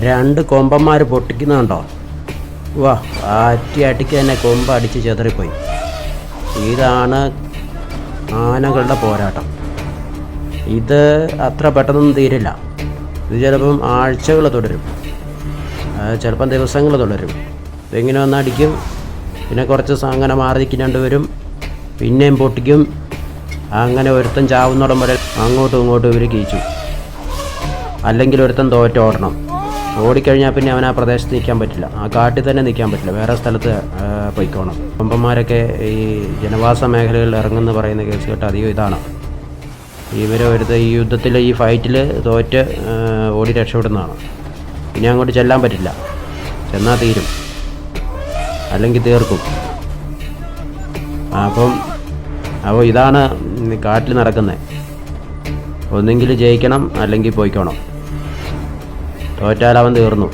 രണ്ട് കൊമ്പന്മാർ പൊട്ടിക്കുന്നുണ്ടോ? വാ, ആറ്റിക്ക് തന്നെ കൊമ്പ് അടിച്ച് ചെതറിപ്പോയി. ഇതാണ് ആനകളുടെ പോരാട്ടം. ഇത് അത്ര പെട്ടെന്നൊന്നും തീരില്ല. ഇത് ചിലപ്പം ആഴ്ചകൾ തുടരും, ചിലപ്പം ദിവസങ്ങൾ തുടരും. ഇതിങ്ങനെ വന്നടിക്കും, പിന്നെ കുറച്ച് അങ്ങനെ മാറി നിൽക്കുന്നുണ്ട് വരും, പിന്നെയും പൊട്ടിക്കും. അങ്ങനെ ഒരുത്തൻ ചാവുന്നോടം വരെ അങ്ങോട്ടും ഇങ്ങോട്ടും ഇവർ കീച്ചു. അല്ലെങ്കിൽ ഒരുത്തൻ തോറ്റോടണം. ഓടിക്കഴിഞ്ഞാൽ പിന്നെ അവൻ ആ പ്രദേശത്ത് നിൽക്കാൻ പറ്റില്ല, ആ കാട്ടിൽ തന്നെ നിൽക്കാൻ പറ്റില്ല, വേറെ സ്ഥലത്ത് പൊയ്ക്കോണം. കൊമ്പന്മാരൊക്കെ ഈ ജനവാസ മേഖലകളിൽ ഇറങ്ങുമെന്ന് പറയുന്ന കേസ് കേട്ട് അധികം ഇതാണ്. ഈ യുദ്ധത്തിൽ ഈ ഫൈറ്റിൽ തോറ്റ് ഓടി രക്ഷപ്പെടുന്നതാണ്. ഇനി അങ്ങോട്ട് ചെല്ലാൻ പറ്റില്ല, ചെന്നാൽ തീരും, അല്ലെങ്കിൽ തീർക്കും. അപ്പോൾ ഇതാണ് കാട്ടിൽ നടക്കുന്നത്. ഒന്നെങ്കിൽ ജയിക്കണം അല്ലെങ്കിൽ പോയിക്കോണം. തോറ്റാൽ അവൻ തീർന്നു.